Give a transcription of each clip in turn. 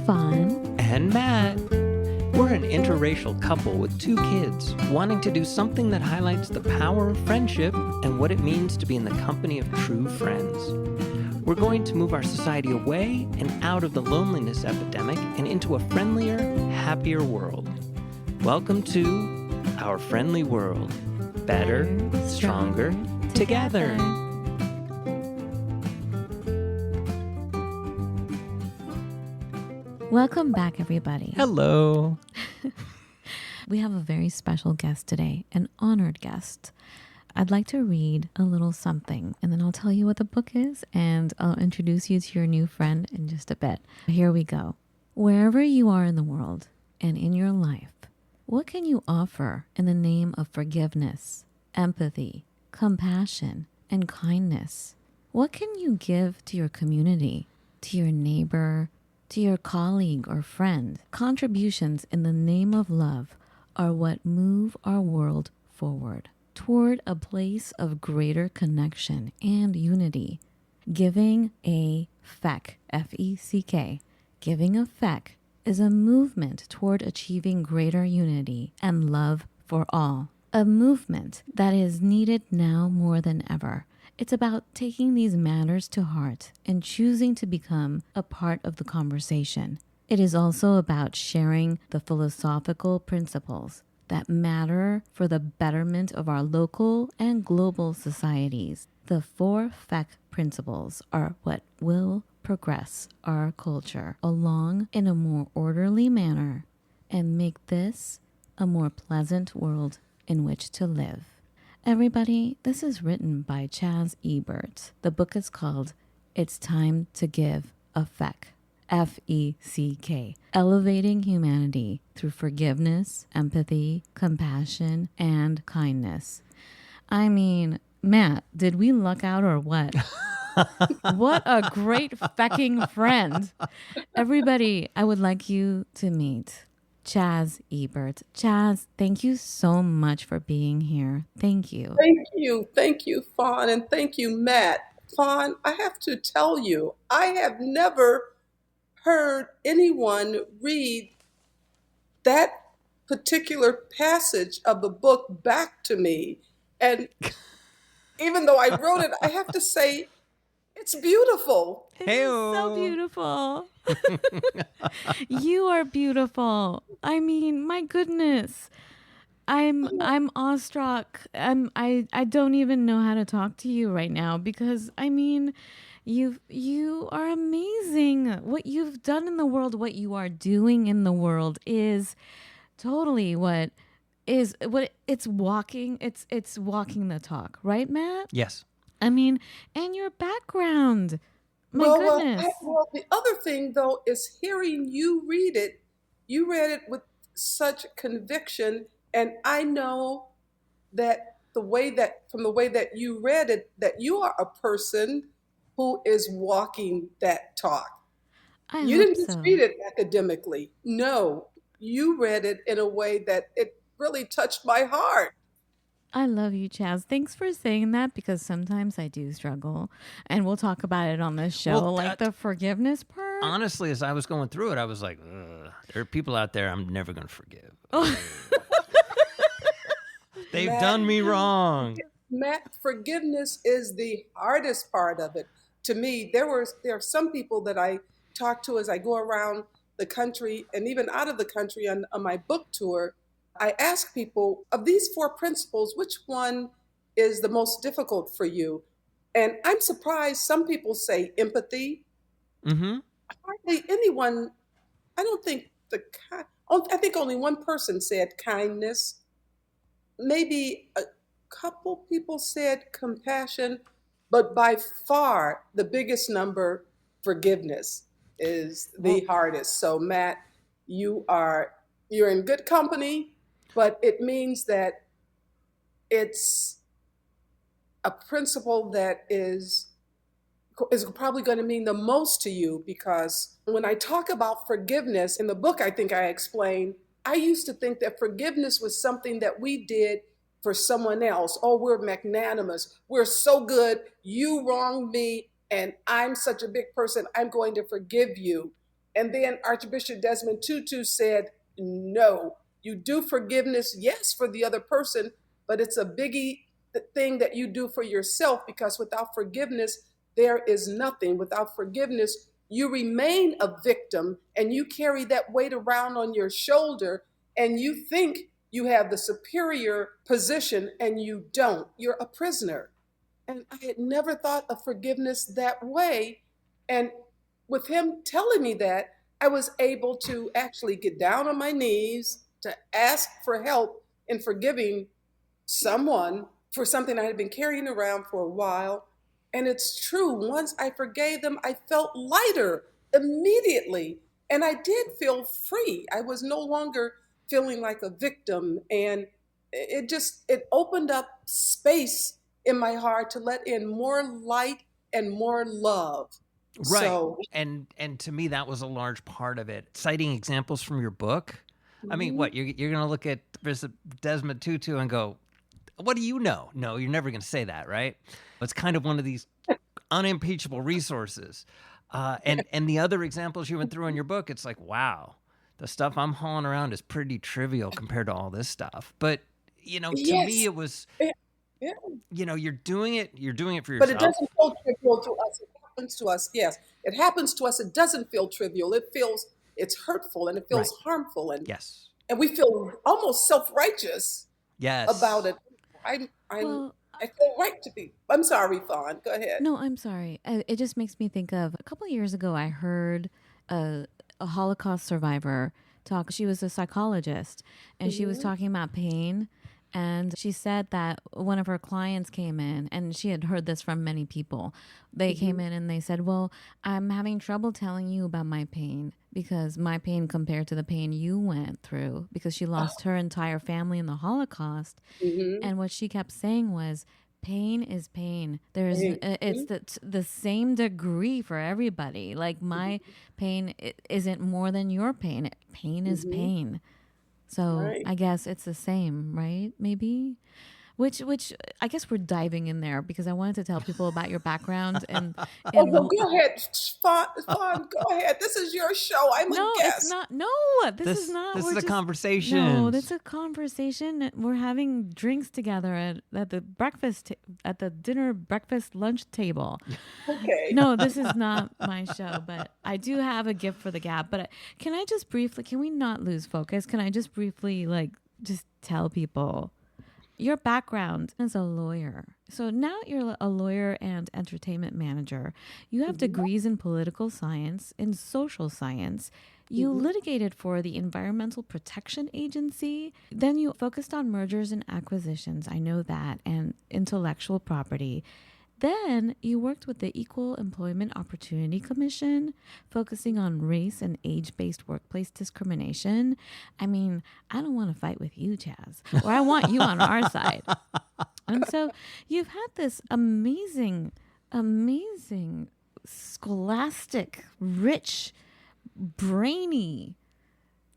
Fawn and Matt. We're an interracial couple with 2 kids wanting to do something that highlights the power of friendship and what it means to be in the company of true friends. We're going to move our society away and out of the loneliness epidemic and into a friendlier, happier world. Welcome to our friendly world. Better, stronger, together. Welcome back, everybody. Hello. We have a very special guest today, an honored guest. I'd like to read a little something, and then I'll tell you what the book is, and I'll introduce you to your new friend in just a bit. Here we go. Wherever you are in the world and in your life, what can you offer in the name of forgiveness, empathy, compassion, and kindness? What can you give to your community, to your neighbor, to your colleague or friend? Contributions in the name of love are what move our world forward toward a place of greater connection and unity. Giving a FECK, F-E-C-K, giving a FECK is a movement toward achieving greater unity and love for all. A movement that is needed now more than ever. It's about taking these matters to heart and choosing to become a part of the conversation. It is also about sharing the philosophical principles that matter for the betterment of our local and global societies. The 4 FECK principles are what will progress our culture along in a more orderly manner and make this a more pleasant world in which to live. Everybody, this is written by Chaz Ebert. The book is called It's Time to Give a FECK, F-E-C-K, Elevating Humanity Through Forgiveness, Empathy, Compassion, and Kindness. I mean, Matt, did we luck out or what? What a great fecking friend. Everybody, I would like you to meet Chaz Ebert. Chaz, thank you so much for being here. Thank you. Thank you, Fawn, and thank you, Matt. Fawn, I have to tell you, I have never heard anyone read that particular passage of the book back to me. And even though I wrote it, I have to say, it's beautiful. It is so beautiful. You are beautiful. I mean, my goodness. I'm awestruck. I don't even know how to talk to you right now because I mean, you are amazing. What you've done in the world, what you are doing in the world is totally what it's walking the talk, right, Matt? Yes. I mean, and your background. My goodness. Well, the other thing, though, is hearing you read it. You read it with such conviction, and I know that from the way that you read it, that you are a person who is walking that talk. You didn't just read it academically. No, you read it in a way that it really touched my heart. I love you, Chaz. Thanks for saying that because sometimes I do struggle. And we'll talk about it on this show, like the forgiveness part. Honestly, as I was going through it, I was like, there are people out there I'm never going to forgive. They've done me wrong. Matt, forgiveness is the hardest part of it. To me, there are some people that I talk to as I go around the country and even out of the country on my book tour. I ask people, of these 4 principles, which one is the most difficult for you? And I'm surprised some people say empathy. Mm-hmm. Hardly anyone, I think only one person said kindness. Maybe a couple people said compassion, but by far the biggest number, forgiveness, is the hardest. So Matt, you're in good company. But it means that it's a principle that is probably going to mean the most to you, because when I talk about forgiveness in the book, I think I explained, I used to think that forgiveness was something that we did for someone else. Oh, we're magnanimous. We're so good. You wronged me and I'm such a big person. I'm going to forgive you. And then Archbishop Desmond Tutu said, no, you do forgiveness, yes, for the other person, but it's a biggie thing that you do for yourself, because without forgiveness, there is nothing. Without forgiveness, you remain a victim and you carry that weight around on your shoulder, and you think you have the superior position and you don't. You're a prisoner. And I had never thought of forgiveness that way. And with him telling me that, I was able to actually get down on my knees to ask for help in forgiving someone for something I had been carrying around for a while. And it's true, once I forgave them, I felt lighter immediately. And I did feel free. I was no longer feeling like a victim. And it opened up space in my heart to let in more light and more love. Right. So, And to me, that was a large part of it. Citing examples from your book. I mean, what, you're going to look at Desmond Tutu and go, what do you know? No, you're never going to say that, right? It's kind of one of these unimpeachable resources. And the other examples you went through in your book, it's like, wow, the stuff I'm hauling around is pretty trivial compared to all this stuff. But, to yes. me, it was, Yeah. you're doing it for yourself. But it doesn't feel trivial to us. It happens to us, yes. It happens to us. It doesn't feel trivial. It's hurtful and it feels harmful. And yes. And we feel almost self-righteous about it. I feel right to be. I'm sorry, Fawn. Go ahead. No, I'm sorry. It just makes me think of a couple of years ago, I heard a Holocaust survivor talk. She was a psychologist, and she was talking about pain. And she said that one of her clients came in, and she had heard this from many people. They came in and they said, well, I'm having trouble telling you about my pain because my pain compared to the pain you went through, because she lost her entire family in the Holocaust. And what she kept saying was, pain is pain. It's the same degree for everybody. Like my pain isn't more than your pain. Pain is pain. So I guess it's the same, right? Maybe, which I guess we're diving in there because I wanted to tell people about your background and. Well, go ahead, Fawn. Go ahead. This is your show. I'm a guest. It's not. No, this is not. This is a conversation. No, this is a conversation. We're having drinks together at the at the dinner, breakfast, lunch table. Okay. No, this is not my show, but I do have a gift for the gap. But can I just briefly? Can we not lose focus? Can I just briefly just tell people your background as a lawyer? So now you're a lawyer and entertainment manager. You have degrees in political science and social science. You litigated for the Environmental Protection Agency. Then you focused on mergers and acquisitions. I know that, and intellectual property. Then you worked with the Equal Employment Opportunity Commission, focusing on race and age-based workplace discrimination. I mean, I don't want to fight with you, Chaz, or I want you on our side. And so you've had this amazing, scholastic, rich, brainy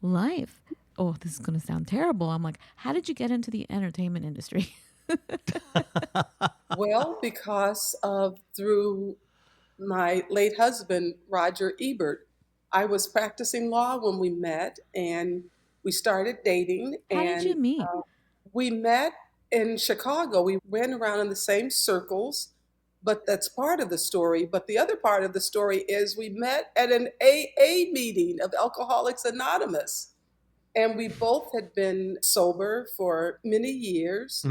life. Oh, this is going to sound terrible. I'm like, how did you get into the entertainment industry? Well, because through my late husband, Roger Ebert, I was practicing law when we met, and we started dating. How did you meet? We met in Chicago. We ran around in the same circles, but that's part of the story. But the other part of the story is we met at an AA meeting of Alcoholics Anonymous, and we both had been sober for many years.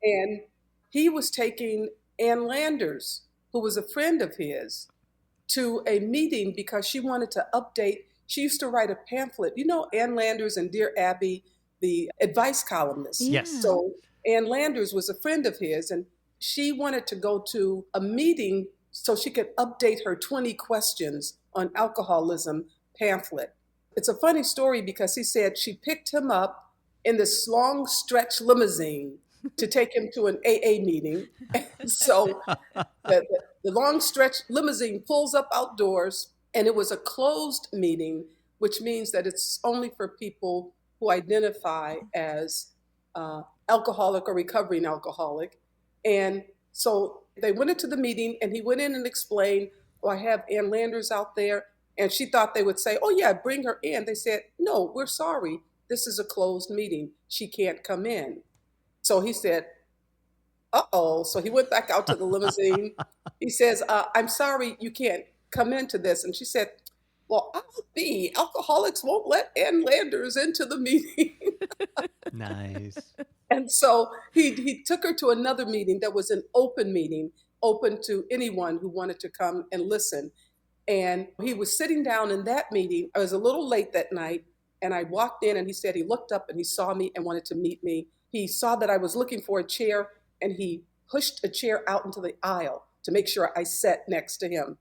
And he was taking Ann Landers, who was a friend of his, to a meeting because she wanted to update. She used to write a pamphlet. You know Ann Landers and Dear Abby, the advice columnist? Yes. So Ann Landers was a friend of his, and she wanted to go to a meeting so she could update her 20 questions on alcoholism pamphlet. It's a funny story because he said she picked him up in this long stretch limousine to take him to an AA meeting. So the long stretch limousine pulls up outdoors, and it was a closed meeting, which means that it's only for people who identify as alcoholic or recovering alcoholic. And so they went into the meeting, and he went in and explained, oh, I have Ann Landers out there. And she thought they would say, oh, yeah, bring her in. They said, no, we're sorry. This is a closed meeting. She can't come in. So he said, uh-oh. So he went back out to the limousine. He says, I'm sorry you can't come into this. And she said, well, I'll be. Alcoholics won't let Ann Landers into the meeting. Nice. And so he took her to another meeting that was an open meeting, open to anyone who wanted to come and listen. And he was sitting down in that meeting. I was a little late that night, and I walked in, and he said he looked up and he saw me and wanted to meet me. He saw that I was looking for a chair, and he pushed a chair out into the aisle to make sure I sat next to him.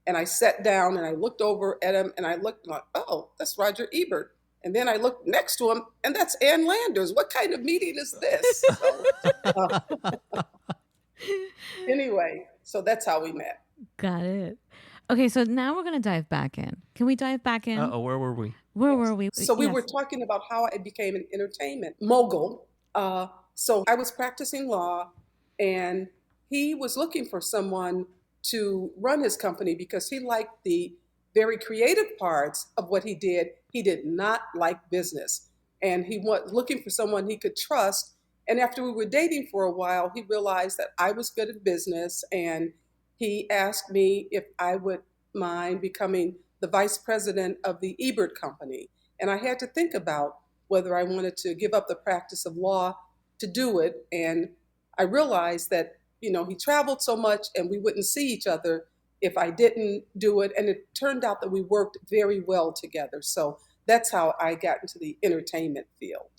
And I sat down, and I looked over at him, and I looked like, oh, that's Roger Ebert. And then I looked next to him, and that's Ann Landers. What kind of meeting is this? So, anyway, so that's how we met. Got it. Okay, so now we're going to dive back in. Can we dive back in? Uh-oh, where were we? Where were we? So we were talking about how I became an entertainment mogul. So I was practicing law, and he was looking for someone to run his company because he liked the very creative parts of what he did. He did not like business, and he was looking for someone he could trust. And after we were dating for a while, he realized that I was good at business, and he asked me if I would mind becoming the vice president of the Ebert Company. And I had to think about whether I wanted to give up the practice of law to do it. And I realized that, he traveled so much and we wouldn't see each other if I didn't do it. And it turned out that we worked very well together. So that's how I got into the entertainment field.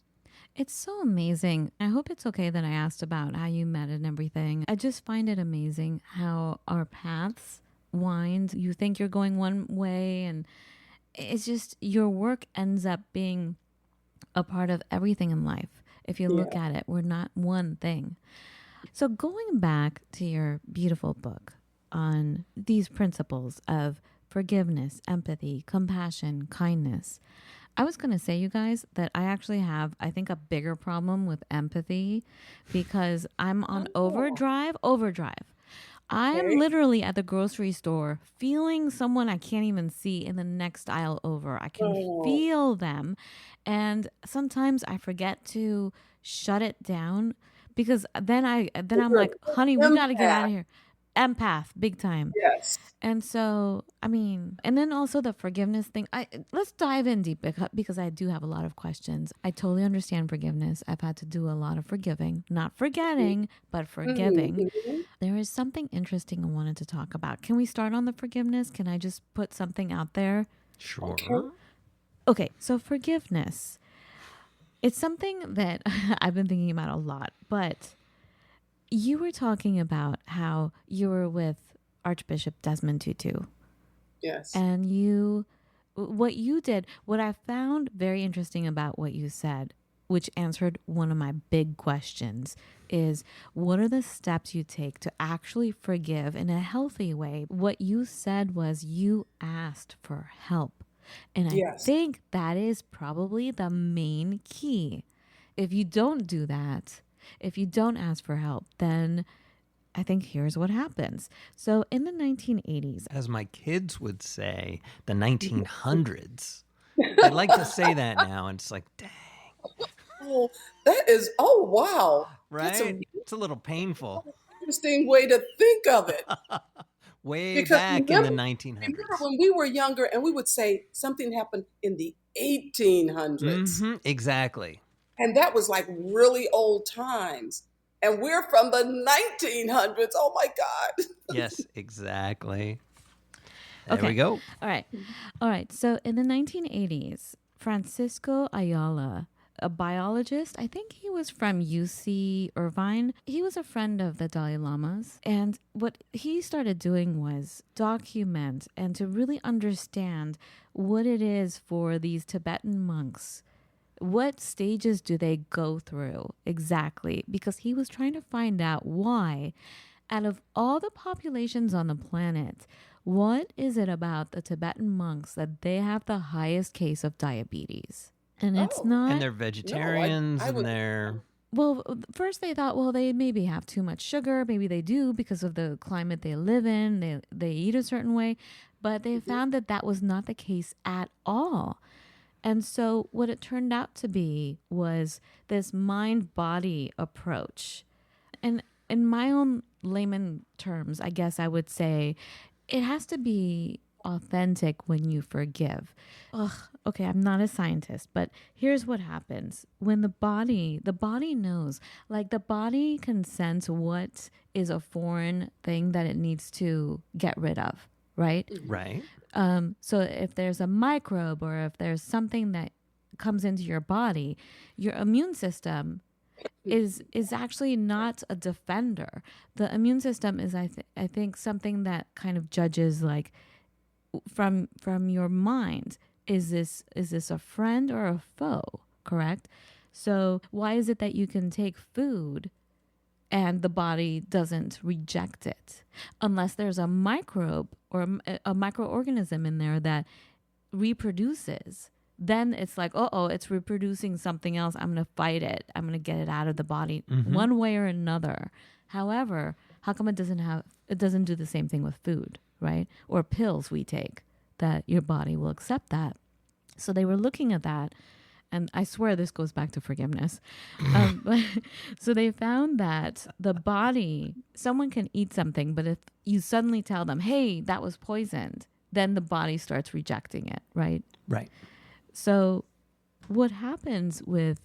It's so amazing. I hope it's okay that I asked about how you met and everything. I just find it amazing how our paths wind. You think you're going one way, and it's just your work ends up being a part of everything in life. If you look at it, we're not one thing. So going back to your beautiful book on these principles of forgiveness, empathy, compassion, kindness, I was going to say, you guys, that I actually have, I think, a bigger problem with empathy because I'm on overdrive. I'm literally at the grocery store feeling someone I can't even see in the next aisle over. I can feel them. And sometimes I forget to shut it down because then I'm like, honey, we got to get out of here. Empath, big time. Yes. And so, and then also the forgiveness thing. Let's dive in deep because I do have a lot of questions. I totally understand forgiveness. I've had to do a lot of forgiving, not forgetting, but forgiving. Mm-hmm. There is something interesting I wanted to talk about. Can we start on the forgiveness? Can I just put something out there? Sure. Okay, so forgiveness. It's something that I've been thinking about a lot, but you were talking about how you were with Archbishop Desmond Tutu. Yes. And what I found very interesting about what you said, which answered one of my big questions, is what are the steps you take to actually forgive in a healthy way? What you said was you asked for help. And I think that is probably the main key. If you don't do that, if you don't ask for help, then I think here's what happens. So in the 1980s, as my kids would say, the 1900s. They like to say that now, and it's like, dang. Oh, that is, wow. Right? It's a little painful. Interesting way to think of it. Because back in the 1900s. Remember when we were younger and we would say something happened in the 1800s. Mm-hmm, exactly. And that was like really old times. And we're from the 1900s. Oh, my God. Yes, exactly. There we go. All right. So in the 1980s, Francisco Ayala, a biologist, I think he was from UC Irvine. He was a friend of the Dalai Lama's. And what he started doing was document and to really understand what it is for these Tibetan monks. What stages do they go through exactly? Because he was trying to find out why, out of all the populations on the planet, what is it about the Tibetan monks that they have the highest case of diabetes? And it's not... And they're vegetarians and they're... Well, first they thought, they maybe have too much sugar. Maybe they do because of the climate they live in. They eat a certain way. But they found that that was not the case at all. And so what it turned out to be was this mind-body approach. And in my own layman terms, I guess I would say it has to be authentic when you forgive. Ugh, okay, I'm not a scientist, but here's what happens. When the body knows, like the body can sense what is a foreign thing that it needs to get rid of, right? Right. So if there's a microbe or if there's something that comes into your body, your immune system is actually not a defender. The immune system is, I think, something that kind of judges, like, from your mind. Is this a friend or a foe? Correct. So why is it that you can take food and the body doesn't reject it unless there's a microbe or a microorganism in there that reproduces? Then it's like, oh, it's reproducing something else. I'm going to fight it. I'm going to get it out of the body one way or another. However, how come it doesn't do the same thing with food, right? Or pills we take, that your body will accept that. So they were looking at that. And I swear this goes back to forgiveness. So they found that the body, someone can eat something, but if you suddenly tell them, hey, that was poisoned, then the body starts rejecting it, right? Right. So what happens with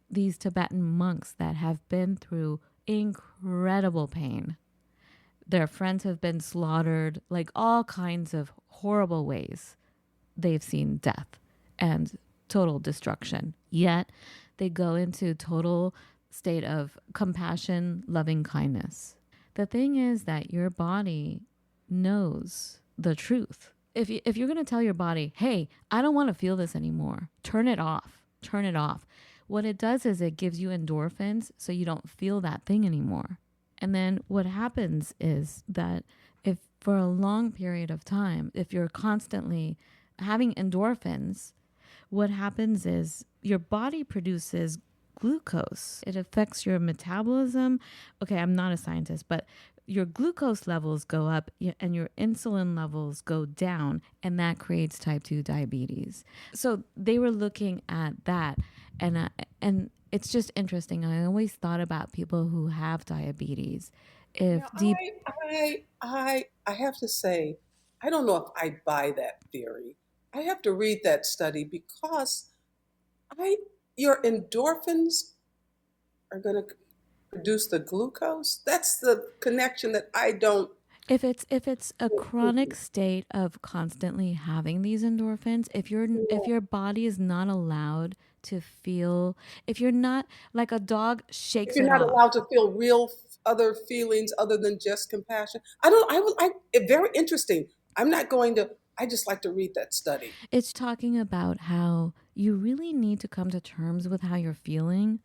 these Tibetan monks that have been through incredible pain? Their friends have been slaughtered, like all kinds of horrible ways. They've seen death and total destruction. Yet they go into total state of compassion, loving kindness. The thing is that your body knows the truth. If you're going to tell your body, hey, I don't want to feel this anymore, turn it off. What it does is it gives you endorphins so you don't feel that thing anymore. And then what happens is that if for a long period of time, if you're constantly having endorphins, what happens is your body produces glucose. It affects your metabolism. Okay, I'm not a scientist, but your glucose levels go up and your insulin levels go down, and that creates type 2 diabetes. So they were looking at that, and it's just interesting. I always thought about people who have diabetes. I have to say, I don't know if I buy that theory. I have to read that study because your endorphins are going to produce the glucose. That's the connection that I don't. If it's a chronic state of constantly having these endorphins, if your body is not allowed to feel, if you're not, like a dog shakes If you're it not off. allowed to feel real other feelings other than just compassion, it's very interesting. I'm not going to. I just like to read that study. It's talking about how you really need to come to terms with how you're feeling.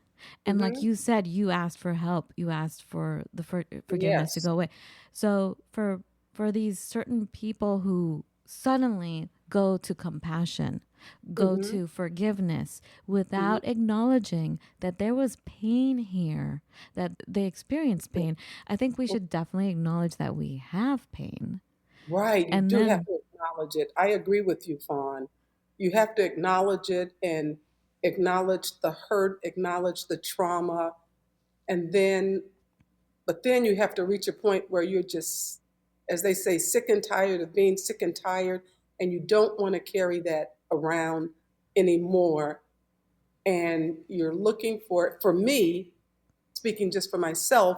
And like you said, you asked for help. You asked for the forgiveness to Yes. go away. So for these certain people who suddenly go to compassion, go to forgiveness without acknowledging that there was pain here, that they experienced pain, I think we should definitely acknowledge that we have pain. Right, you And do have then to acknowledge it. I agree with you, Fawn. You have to acknowledge it and acknowledge the hurt, acknowledge the trauma, and but then you have to reach a point where you're just, as they say, sick and tired of being sick and tired, and you don't want to carry that around anymore. And you're looking for me, speaking just for myself,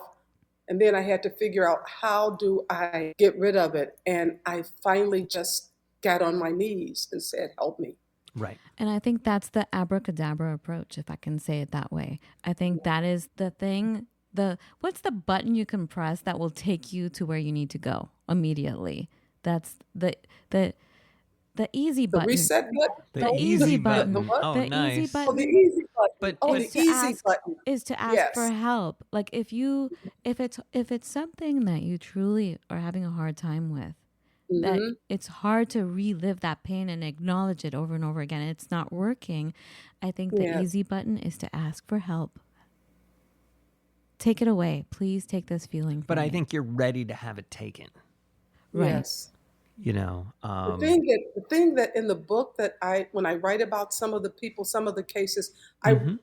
and then I had to figure out, how do I get rid of it? And I finally just got on my knees and said, help me. Right. And I think that's the abracadabra approach, if I can say it that way. I think that is the thing. What's the button you can press that will take you to where you need to go immediately? That's the easy The button. reset button? The easy button. The what? Oh, The nice. easy button. Oh, the easy button. But The is to easy ask, button. is to ask Yes. for help. Like if it's something that you truly are having a hard time with, that it's hard to relive that pain and acknowledge it over and over again, and it's not working, I think the Yes. easy button is to ask for help. Take it away. Please take this feeling from But I me. think you're ready to have it taken. Right. Yes. The thing that in the book that when I write about some of the people, some of the cases, I write Mm-hmm.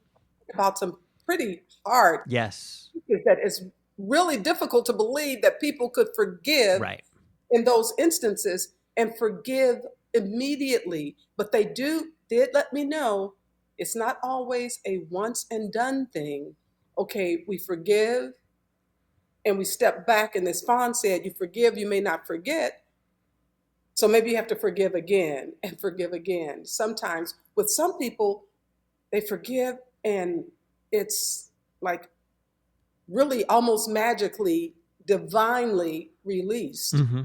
about some pretty hard Yes. cases that it's really difficult to believe that people could forgive Right. in those instances and forgive immediately. But they did let me know it's not always a once and done thing. Okay, we forgive and we step back, and as Fawn said, you forgive, you may not forget. So maybe you have to forgive again and forgive again. Sometimes with some people, they forgive and it's like really almost magically, divinely released. Mm-hmm.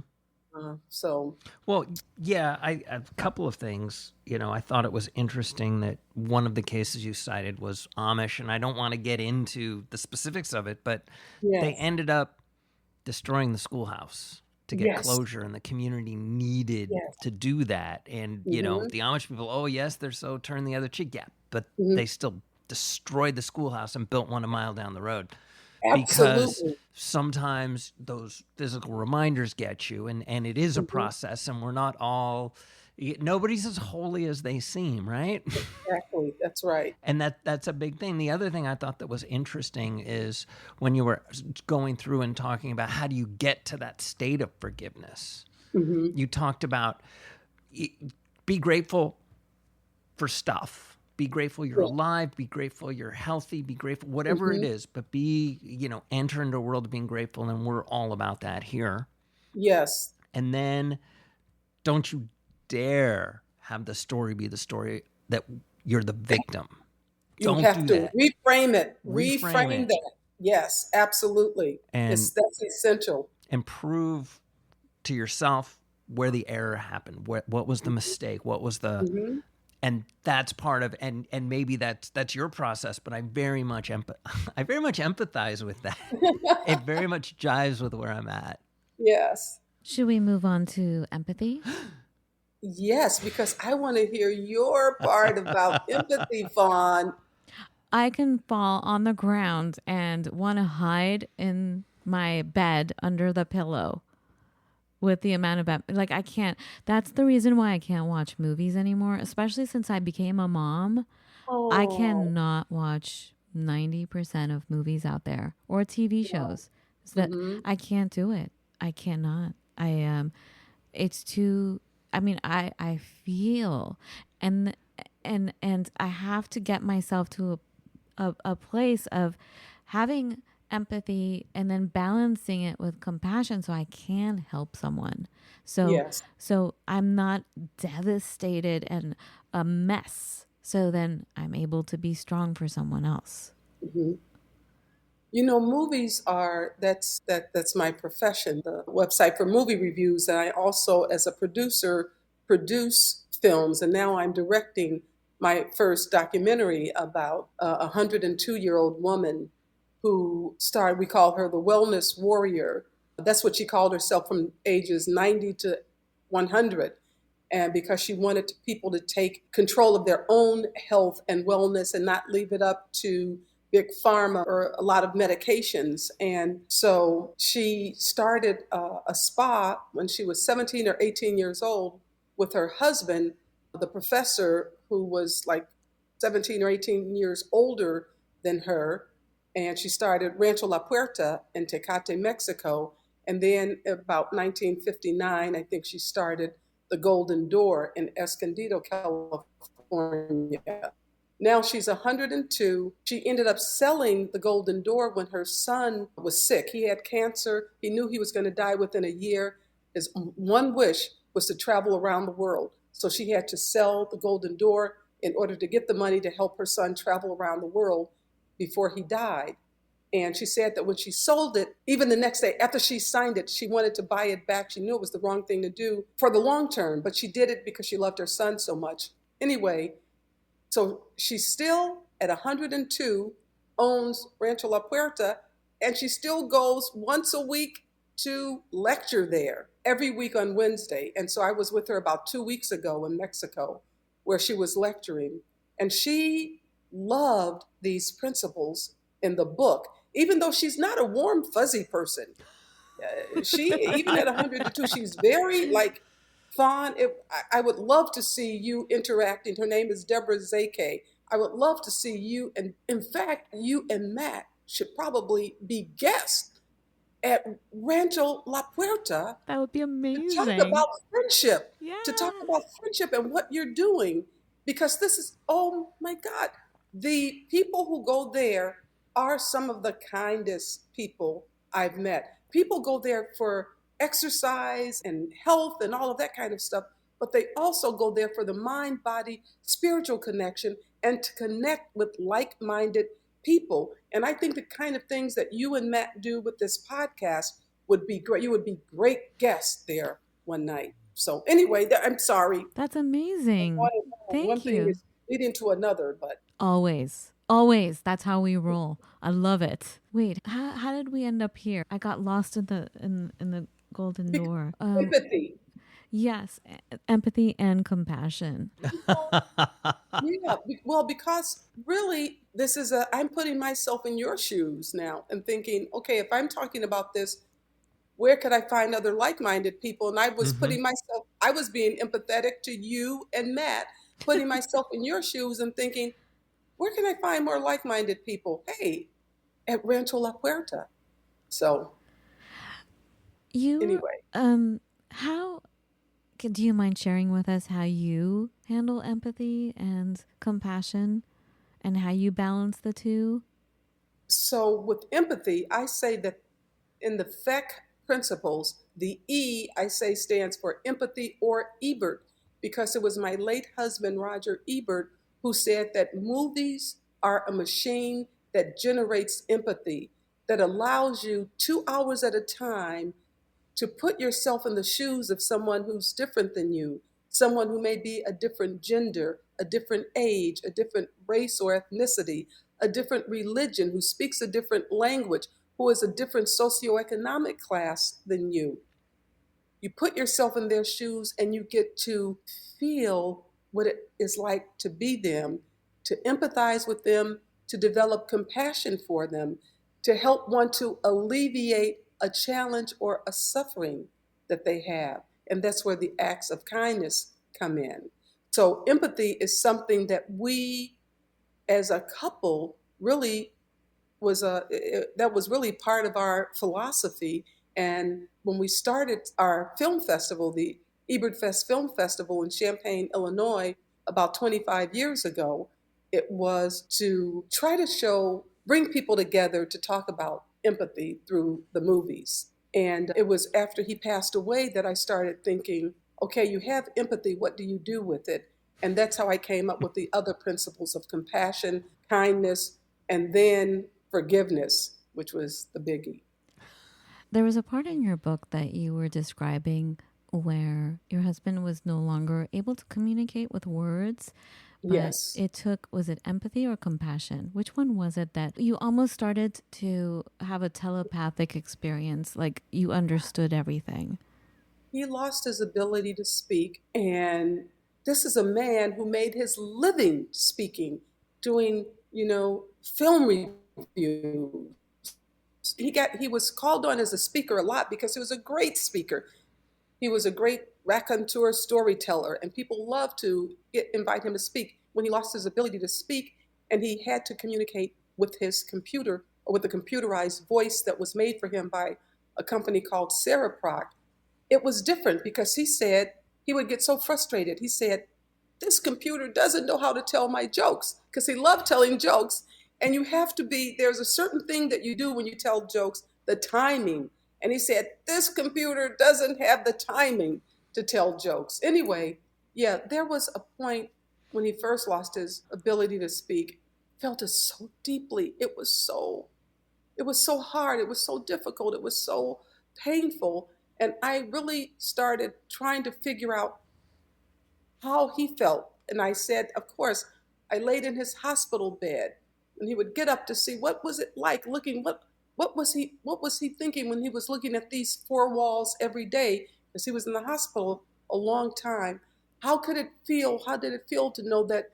So, Well, yeah, a couple of things. I thought it was interesting that one of the cases you cited was Amish, and I don't want to get into the specifics of it, but they yes, ended up destroying the schoolhouse to get yes, closure, and the community needed yes. to do that. And, Hmm. the Amish people, oh, yes, they're so turn the other cheek. Yeah, but Hmm. they still destroyed the schoolhouse and built one a mile down the road because Absolutely. sometimes those physical reminders get you, and it is a Hmm. process, and we're not all, nobody's as holy as they seem, right? Exactly. That's right. And that's a big thing. The other thing I thought that was interesting is when you were going through and talking about how do you get to that state of forgiveness. Hmm. You talked about be grateful for stuff. Be grateful you're Yeah. alive. Be grateful you're healthy. Be grateful, whatever it Hmm. is. But enter into a world of being grateful, and we're all about that here. Yes. And then don't you dare have the story be the story that you're the victim. You Don't have do to that. reframe it. Reframe Reframe it that. Yes, absolutely. and That's essential. prove to yourself where the error happened, what was the mistake, what was the, Hmm. and that's part of, and maybe that's your process, but I very much I very much empathize with that. It very much jives with where I'm at. Yes. Should we move on to empathy? Yes, because I want to hear your part about empathy, Fawn. I can fall on the ground and want to hide in my bed under the pillow with the amount of like I can't. That's the reason why I can't watch movies anymore, especially since I became a mom. I Oh, cannot watch 90% of movies out there or TV wow. shows. So that Hmm. I can't do it. I cannot. It's too, I mean, I feel and and I have to get myself to a place of having empathy and then balancing it with compassion so I can help someone. So Yes. so I'm not devastated and a mess. So then I'm able to be strong for someone else. Hmm. Movies are that's my profession, the website for movie reviews, and I also, as a producer, produce films. And now I'm directing my first documentary about a 102-year-old woman who started. We call her the wellness warrior. That's what she called herself from ages 90 to 100. And because she wanted people to take control of their own health and wellness and not leave it up to big pharma or a lot of medications. And so she started a spa when she was 17 or 18 years old with her husband, the professor, who was like 17 or 18 years older than her. And she started Rancho La Puerta in Tecate, Mexico. And then about 1959, I think she started the Golden Door in Escondido, California. Now she's 102. She ended up selling the Golden Door when her son was sick. He had cancer. He knew he was going to die within a year. His one wish was to travel around the world. So she had to sell the Golden Door in order to get the money to help her son travel around the world before he died. And she said that when she sold it, even the next day after she signed it, she wanted to buy it back. She knew it was the wrong thing to do for the long term, but she did it because she loved her son so much. Anyway, so she still, at 102, owns Rancho La Puerta, and she still goes once a week to lecture there every week on Wednesday. And so I was with her about 2 weeks ago in Mexico, where she was lecturing. And she loved these principles in the book, even though she's not a warm, fuzzy person. She, even at 102, she's very like, Fawn, I would love to see you interacting. Her name is Deborah Zake. I would love to see you, and in fact, you and Matt should probably be guests at Rancho La Puerta That would be to talk amazing. about friendship, to talk Yes. about friendship and what you're doing. Because this is, oh my God, the people who go there are some of the kindest people I've met. People go there for exercise and health and all of that kind of stuff, but they also go there for the mind, body, spiritual connection and to connect with like minded people. And I think the kind of things that you and Matt do with this podcast would be great. You would be great guests there one night. So anyway, I'm sorry. That's amazing. One Thank thing you. is leading to another, but Always. Always. That's how we roll. I love it. Wait, how did we end up here? I got lost in the golden door. empathy. Yes, empathy and compassion. Yeah, well, because really, this is I'm putting myself in your shoes now and thinking, okay, if I'm talking about this, where could I find other like-minded people? And I was Mm-hmm. I was being empathetic to you and Matt, putting myself in your shoes and thinking, where can I find more like-minded people? Hey, at Rancho La Puerta. So You anyway, how do you mind sharing with us how you handle empathy and compassion and how you balance the two? so with empathy, I say that in the FECK principles, the E I say stands for empathy or Ebert, because it was my late husband, Roger Ebert, who said that movies are a machine that generates empathy, that allows you 2 hours at a time to put yourself in the shoes of someone who's different than you, someone who may be a different gender, a different age, a different race or ethnicity, a different religion, who speaks a different language, who is a different socioeconomic class than you. You put yourself in their shoes and you get to feel what it is like to be them, to empathize with them, to develop compassion for them, to help one to alleviate a challenge or a suffering that they have. And that's where the acts of kindness come in. So, empathy is something that we as a couple really that was really part of our philosophy. And when we started our film festival, the Ebert Fest Film Festival in Champaign, Illinois, about 25 years ago, it was to try to bring people together to talk about empathy through the movies. And it was after he passed away that I started thinking, okay, you have empathy, what do you do with it? And that's how I came up with the other principles of compassion, kindness, and then forgiveness, which was the biggie. There was a part in your book that you were describing where your husband was no longer able to communicate with words, but Yes. it took, was it empathy or compassion? Which one was it that you almost started to have a telepathic experience, like you understood everything? He lost his ability to speak, and this is a man who made his living speaking, doing, film reviews. He was called on as a speaker a lot because he was a great speaker. He was a great raconteur storyteller, and people loved to invite him to speak. When he lost his ability to speak and he had to communicate with his computer or with a computerized voice that was made for him by a company called Cereproc, it was different because he said he would get so frustrated. He said, this computer doesn't know how to tell my jokes, because he loved telling jokes. And there's a certain thing that you do when you tell jokes, the timing. And he said, this computer doesn't have the timing to tell jokes. Anyway, yeah, there was a point when he first lost his ability to speak, felt it so deeply. It was so hard. It was so difficult. It was so painful. And I really started trying to figure out how he felt. And I said, of course, I laid in his hospital bed and he would get up to see what was it like looking, what was he thinking when he was looking at these four walls every day, because he was in the hospital a long time. How could it feel? How did it feel to know that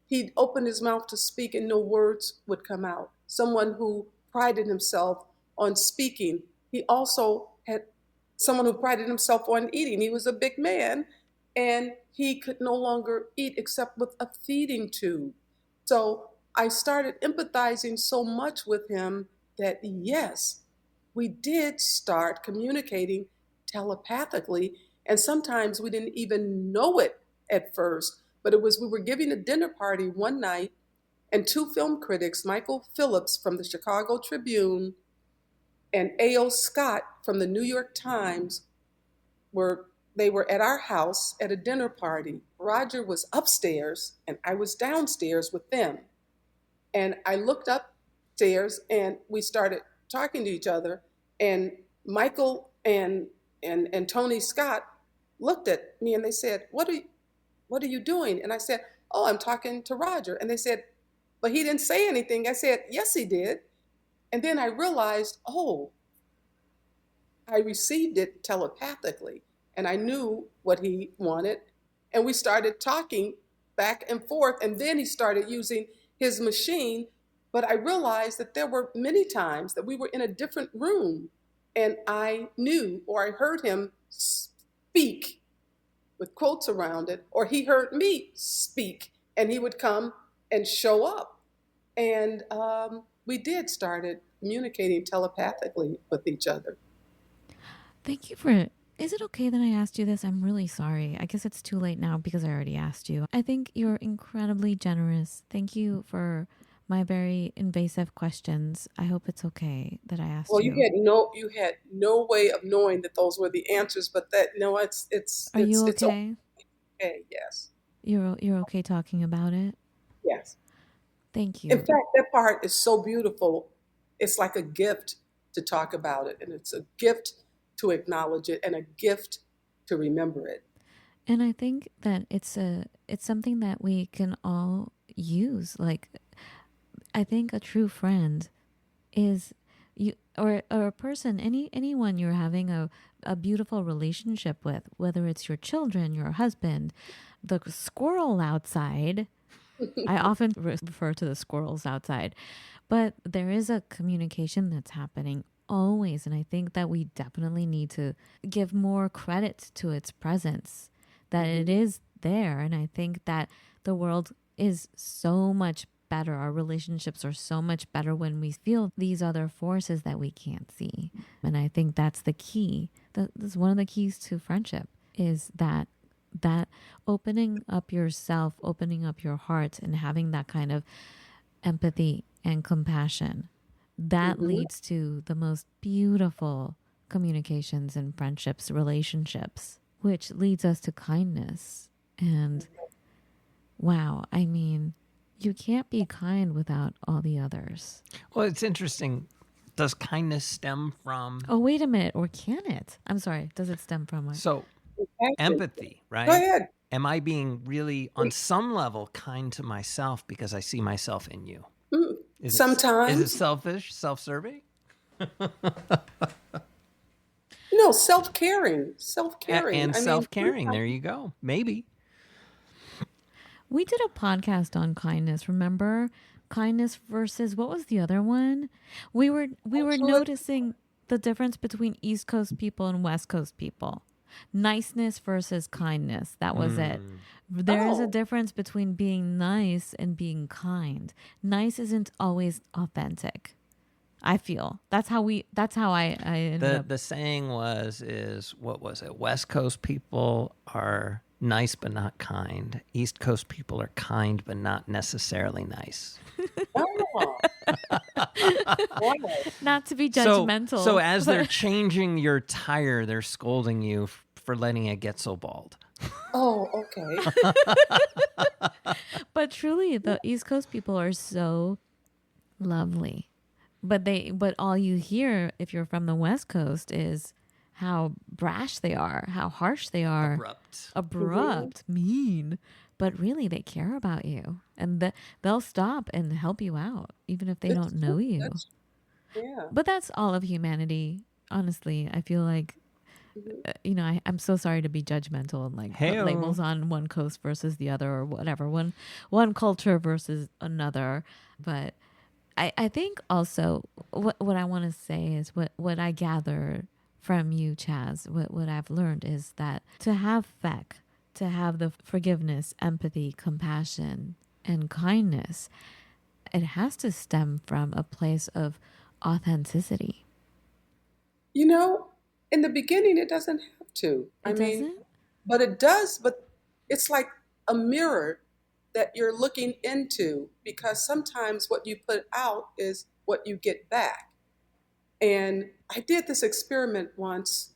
he'd open his mouth to speak and no words would come out? Someone who prided himself on speaking. He also had someone who prided himself on eating. He was a big man, and he could no longer eat except with a feeding tube. So I started empathizing so much with him that yes, we did start communicating telepathically. And sometimes we didn't even know it at first, but it was we were giving a dinner party one night, and two film critics, Michael Phillips from the Chicago Tribune and A.O. Scott from the New York Times, were they were at our house at a dinner party. Roger was upstairs and I was downstairs with them. And I looked upstairs and we started talking to each other. And Michael and Tony Scott looked at me and they said, what are you doing? And I said, oh, I'm talking to Roger. And they said, but he didn't say anything. I said, yes, he did. And then I realized, oh, I received it telepathically and I knew what he wanted. And we started talking back and forth. And then he started using his machine. But I realized that there were many times that we were in a different room and I knew or I heard him speak with quotes around it, or he heard me speak and he would come and show up. And we did started communicating telepathically with each other. Thank you for. Is it okay that I asked you this? I'm really sorry. I guess it's too late now because I already asked you. I think you're incredibly generous. Thank you for my very invasive questions. I hope it's okay that I asked Well, you. you had no way of knowing that those were the answers, but that no, Are you it's okay? okay. Yes, You're okay talking about it? yes. Thank In you. fact, that part is so beautiful. It's like a gift to talk about it, and it's a gift to acknowledge it, and a gift to remember it. And I think that it's something that we can all use. Like, I think a true friend is you, or a person, anyone you're having a beautiful relationship with, whether it's your children, your husband, the squirrel outside. I often refer to the squirrels outside, but there is a communication that's happening always. And I think that we definitely need to give more credit to its presence, that it is there. And I think that the world is so much better. Our relationships are so much better when we feel these other forces that we can't see. And I think that's the key. That's one of the keys to friendship, is that opening up yourself, opening up your heart, and having that kind of empathy and compassion that leads to the most beautiful communications and friendships, relationships, which leads us to kindness. And wow, I mean, you can't be kind without all the others. Well, it's interesting. Does kindness stem from... Oh, wait a minute. Or can it? I'm sorry. Does it stem from what? So empathy, right? Go ahead. Am I being really, on some level, kind to myself because I see myself in you? Sometimes. Is it selfish, self-serving? No, self-caring. And self-caring. There you go. Maybe. We did a podcast on kindness, remember? Kindness versus, what was the other one? We were noticing the difference between East Coast people and West Coast people. Niceness versus kindness. That was it. There is a difference between being nice and being kind. Nice isn't always authentic, I feel. That's how I ended up. The saying what was it? West Coast people are nice but not kind. East Coast people are kind but not necessarily nice. Oh. Not to be judgmental. So as they're changing your tire, they're scolding you for letting it get so bald. Oh, okay. But truly, the East Coast people are so lovely. But all you hear if you're from the West Coast is how brash they are, how harsh they are. Abrupt, mean. But really, they care about you. And they'll stop and help you out, even if they don't know you. Yeah. But that's all of humanity. Honestly, I feel like, I'm so sorry to be judgmental and like put labels on one coast versus the other or whatever, one culture versus another. But I think also what I want to say is what I gather from you, Chaz, what I've learned is that to have FECK, to have the forgiveness, empathy, compassion, and kindness, it has to stem from a place of authenticity. You know, in the beginning, it doesn't have to. I It mean, doesn't? but it does, but it's like a mirror that you're looking into, because sometimes what you put out is what you get back. And I did this experiment once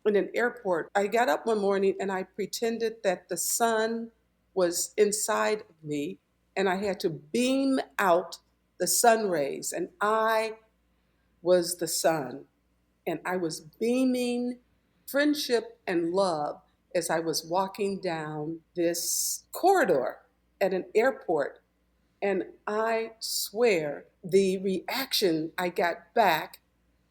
in an airport. I got up one morning and I pretended that the sun was inside of me, and I had to beam out the sun rays, and I was the sun, and I was beaming friendship and love as I was walking down this corridor at an airport. And I swear the reaction I got back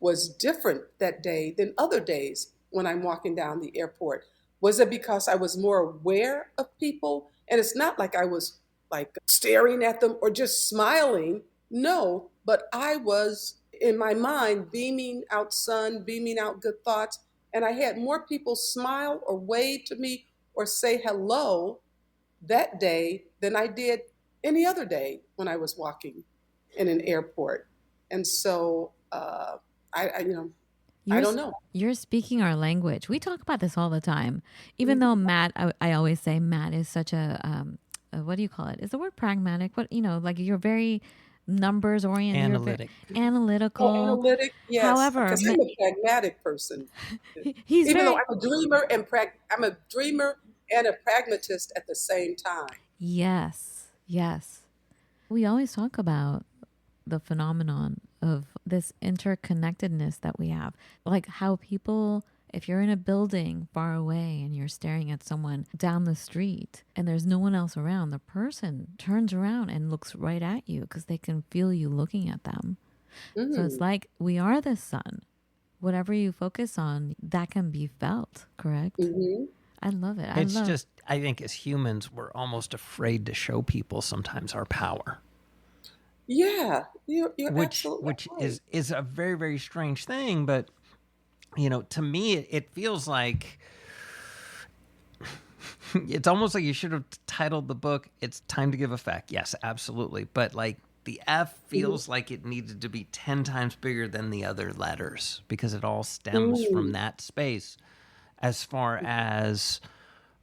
was different that day than other days when I'm walking down the airport. Was it because I was more aware of people? And it's not like I was like staring at them or just smiling. No, but I was in my mind beaming out sun, beaming out good thoughts. And I had more people smile or wave to me or say hello that day than I did any other day when I was walking in an airport. And so I You're don't know. you're speaking our language. We talk about this all the time. Even though Matt, I always say Matt is such a what do you call it? Is the word pragmatic? What, like you're very numbers oriented. You're very Analytic. Oh, analytical. analytic, yes, However, because I'm a pragmatic person. he's Even though very I'm a dreamer and a pragmatist at the same time. yes, yes. We always talk about the phenomenon of this interconnectedness that we have. Like how people, if you're in a building far away and you're staring at someone down the street and there's no one else around, the person turns around and looks right at you because they can feel you looking at them. So it's Mm-hmm. like we are the sun. Whatever you focus on, that can be felt, correct? Mm-hmm. I love it. I It's love. just, I think as humans, we're almost afraid to show people sometimes our power, Yeah, you're which absolutely which right. is a very, very strange thing. But to me, it feels like it's almost like you should have titled the book "It's Time to Give a Feck." Yes, absolutely. But like the F Mm-hmm. feels like it needed to be 10 times bigger than the other letters because it all stems from Mm-hmm. that space as far as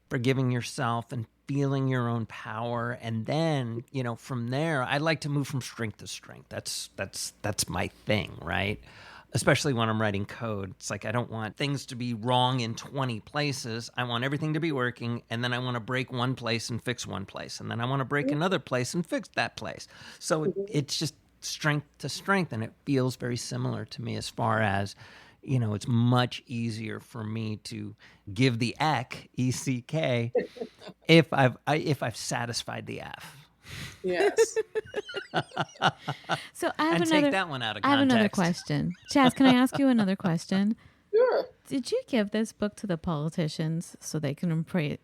forgiving yourself and feeling your own power. And then from there I like to move from strength to strength. That's my thing, right? Especially when I'm writing code, it's like I don't want things to be wrong in 20 places. I want everything to be working, and then I want to break one place and fix one place, and then I want to break another place and fix that place. So it's just strength to strength, and it feels very similar to me as far as it's much easier for me to give the eck, ECK, if I've satisfied the F. Yes. So And take that one out of I have another context. question. Chaz, can I ask you another question? Sure. Did you give this book to the politicians so they can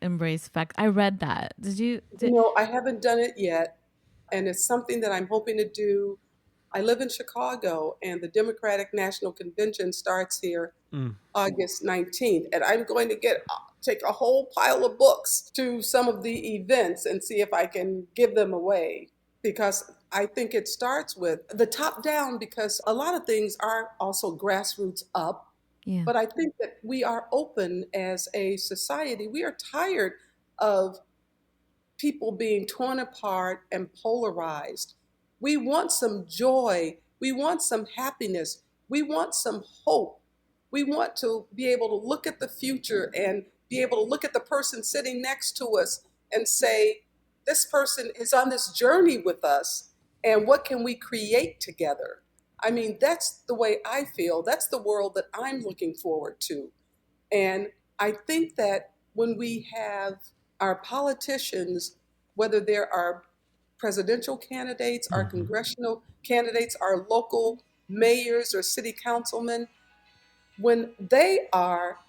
embrace fact? I read that. Did you? I haven't done it yet, and it's something that I'm hoping to do. I live in Chicago, and the Democratic National Convention starts here August 19th, and I'm going to take a whole pile of books to some of the events and see if I can give them away, because I think it starts with the top down, because a lot of things are also grassroots up. Yeah. But I think that we are open as a society. We are tired of people being torn apart and polarized. We want some joy. We want some happiness. We want some hope. We want to be able to look at the future and be able to look at the person sitting next to us and say, this person is on this journey with us, and what can we create together? I mean, that's the way I feel. That's the world that I'm looking forward to. And I think that when we have our politicians, whether there are presidential candidates, our Mm-hmm. congressional candidates, our local mayors or city councilmen, when they are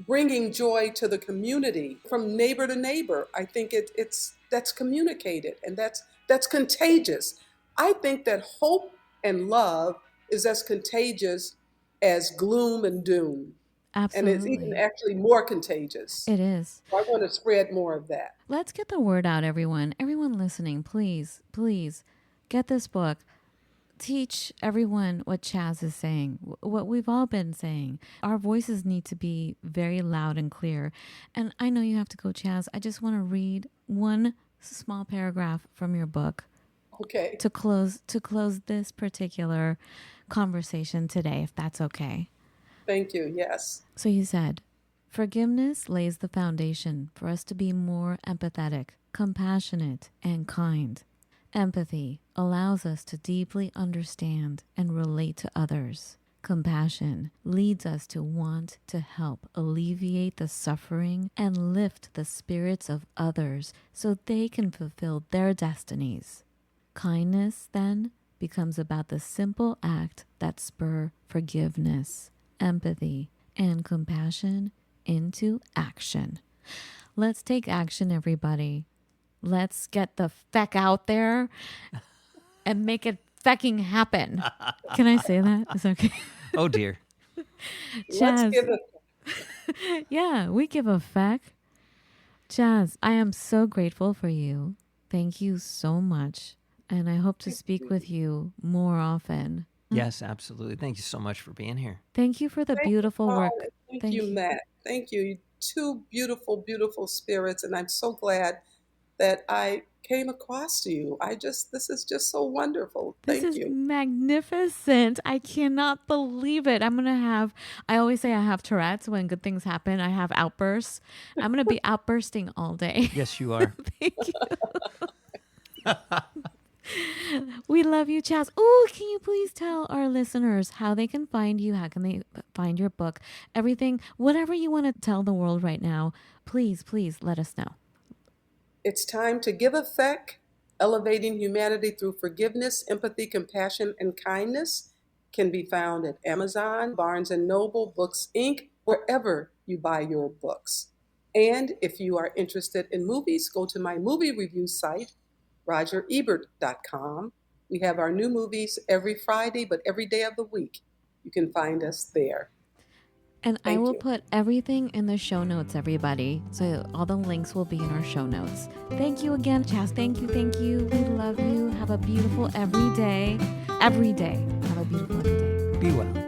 bringing joy to the community from neighbor to neighbor, I think it's that's communicated, and that's contagious. I think that hope and love is as contagious as gloom and doom. And it's even Absolutely. actually more contagious. It is. So I want to spread more of that. Let's get the word out, everyone. Everyone listening, please, please get this book. Teach everyone what Chaz is saying, what we've all been saying. Our voices need to be very loud and clear. And I know you have to go, Chaz. I just want to read one small paragraph from your book Okay. to close this particular conversation today, if that's okay. Thank you. Yes. So you said, forgiveness lays the foundation for us to be more empathetic, compassionate, and kind. Empathy allows us to deeply understand and relate to others. Compassion leads us to want to help alleviate the suffering and lift the spirits of others so they can fulfill their destinies. Kindness, then, becomes about the simple act that spur forgiveness, empathy, and compassion into action. Let's take action, everybody. Let's get the FECK out there and make it fecking happen. Can I say that? Is that okay? Oh, dear. Let's Chaz. give it. Yeah, we give a feck. Chaz, I am so grateful for you. Thank you so much. And I hope to speak with you more often. Yes, absolutely. Thank you so much for being here. Thank you for the Thank you, beautiful Fawn, work. and thank you, Matt. Thank you. Two beautiful, beautiful spirits. And I'm so glad that I came across you. This is just so wonderful. This Thank is you. magnificent. I cannot believe it. I always say I have Tourette's when good things happen. I have outbursts. I'm going to be outbursting all day. Yes, you are. Thank you. We love you, Chaz. Oh, can you please tell our listeners how they can find you? How can they find your book? Everything, whatever you want to tell the world right now, please, please let us know. It's time to give a FECK, elevating humanity through forgiveness, empathy, compassion, and kindness. Can be found at Amazon, Barnes & Noble, Books Inc., wherever you buy your books. And if you are interested in movies, go to my movie review site, RogerEbert.com. We have our new movies every Friday, but every day of the week. You can find us there. And I Thank will you. put everything in the show notes, everybody. So all the links will be in our show notes. Thank you again, Chaz. Thank you. Thank you. We love you. Have a beautiful every day. Every day. Have a beautiful every day. Be well.